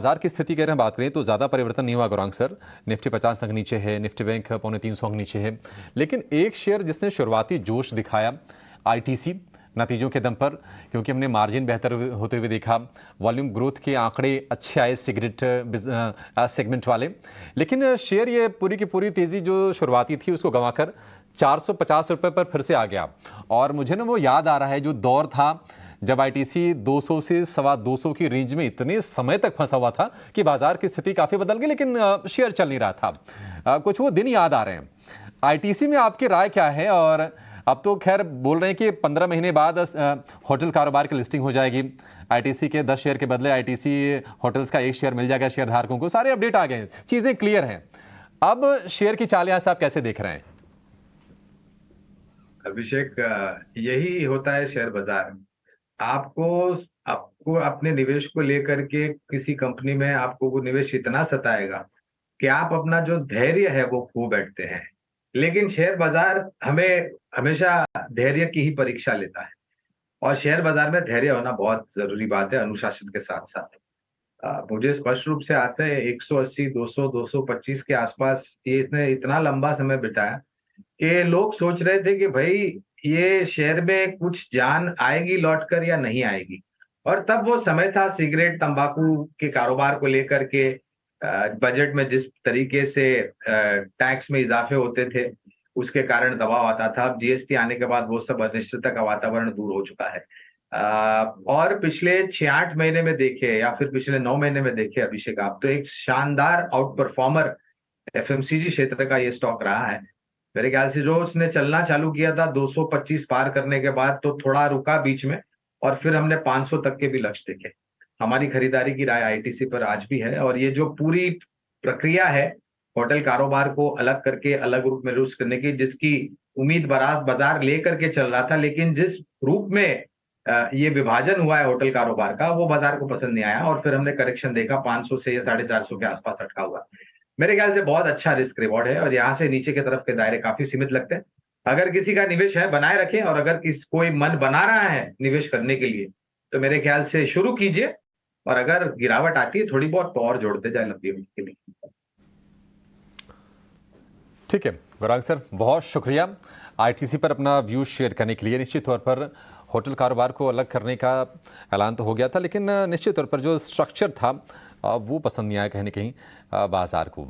बाजार की स्थिति की अगर हम बात करें तो ज़्यादा परिवर्तन नहीं हुआ गौरांग सर। निफ्टी 50 अंक नीचे है, निफ्टी बैंक पौने 300 अंक नीचे है। लेकिन एक शेयर जिसने शुरुआती जोश दिखाया, आईटीसी, नतीजों के दम पर, क्योंकि हमने मार्जिन बेहतर होते हुए देखा, वॉल्यूम ग्रोथ के आंकड़े अच्छे आए सिगरेट सेगमेंट वाले। लेकिन शेयर ये पूरी की पूरी तेज़ी जो शुरुआती थी उसको गंवाकर 450 रुपये पर फिर से आ गया। और मुझे ना वो याद आ रहा है जो दौर था जब आईटीसी 200 से सवा 200 की रेंज में इतने समय तक फंसा हुआ था कि बाजार की स्थिति काफी बदल गई, लेकिन शेयर चल नहीं रहा था। कुछ वो दिन याद आ रहे हैं। आईटीसी में आपकी राय क्या है? और अब तो खैर बोल रहे हैं कि 15 महीने बाद होटल कारोबार की लिस्टिंग हो जाएगी। आईटीसी के 10 शेयर के बदले आईटीसी होटल्स का 1 शेयर मिल जाएगा शेयर धारकों को। सारे अपडेट आ गए हैं, चीजें क्लियर हैं। अब शेयर की चाल यहां से आप कैसे देख रहे हैं? अभिषेक, यही होता है शेयर बाजार। आपको आपको अपने निवेश को लेकर के किसी कंपनी में आपको वो निवेश इतना सताएगा कि आप अपना जो धैर्य है वो खो बैठते हैं। लेकिन शेयर बाजार हमें हमेशा धैर्य की ही परीक्षा लेता है, और शेयर बाजार में धैर्य होना बहुत जरूरी बात है, अनुशासन के साथ साथ। मुझे स्पष्ट रूप से आज से 180, 200, 225 के आसपास ये इतने इतना लंबा समय बिताया कि लोग सोच रहे थे कि भाई ये शेयर में कुछ जान आएगी लौटकर या नहीं आएगी। और तब वो समय था सिगरेट तंबाकू के कारोबार को लेकर के, बजट में जिस तरीके से टैक्स में इजाफे होते थे उसके कारण दबाव आता था। अब जीएसटी आने के बाद वो सब अनिश्चितता का वातावरण दूर हो चुका है। और पिछले 6-8 महीने में देखे या फिर पिछले 9 महीने में देखे अभिषेक, आप तो एक शानदार आउट परफॉर्मर एफएमसीजी क्षेत्र का ये स्टॉक रहा है। मेरे ख्याल से जो उसने चलना चालू किया था 225 पार करने के बाद तो थोड़ा रुका बीच में, और फिर हमने 500 तक के भी लक्ष्य देखे। हमारी खरीदारी की राय आईटीसी पर आज भी है, और ये जो पूरी प्रक्रिया है होटल कारोबार को अलग करके अलग रूप में रुष्ट करने की, जिसकी उम्मीद बाजार लेकर के चल रहा था, लेकिन जिस रूप में ये विभाजन हुआ है होटल कारोबार का, वो बाजार को पसंद नहीं आया, और फिर हमने करेक्शन देखा 500 से या 450 के आसपास अटका हुआ। मेरे ख्याल से बहुत अच्छा रिस्क रिवॉर्ड है, और यहाँ से नीचे की तरफ के दायरे काफी सीमित लगते हैं। अगर किसी का निवेश है बनाए रखें, और अगर कोई मन बना रहा है निवेश करने के लिए तो मेरे ख्याल से शुरू कीजिए, और अगर गिरावट आती है थोड़ी बहुत तो और जोड़ते जाए लंबी अवधि के लिए। ठीक है गौरांग सर, बहुत शुक्रिया आईटीसी पर अपना व्यू शेयर करने के लिए। निश्चित तौर पर होटल कारोबार को अलग करने का ऐलान तो हो गया था, लेकिन निश्चित तौर पर जो स्ट्रक्चर था वो पसंद नहीं आया कहीं ना कहीं बाजार को।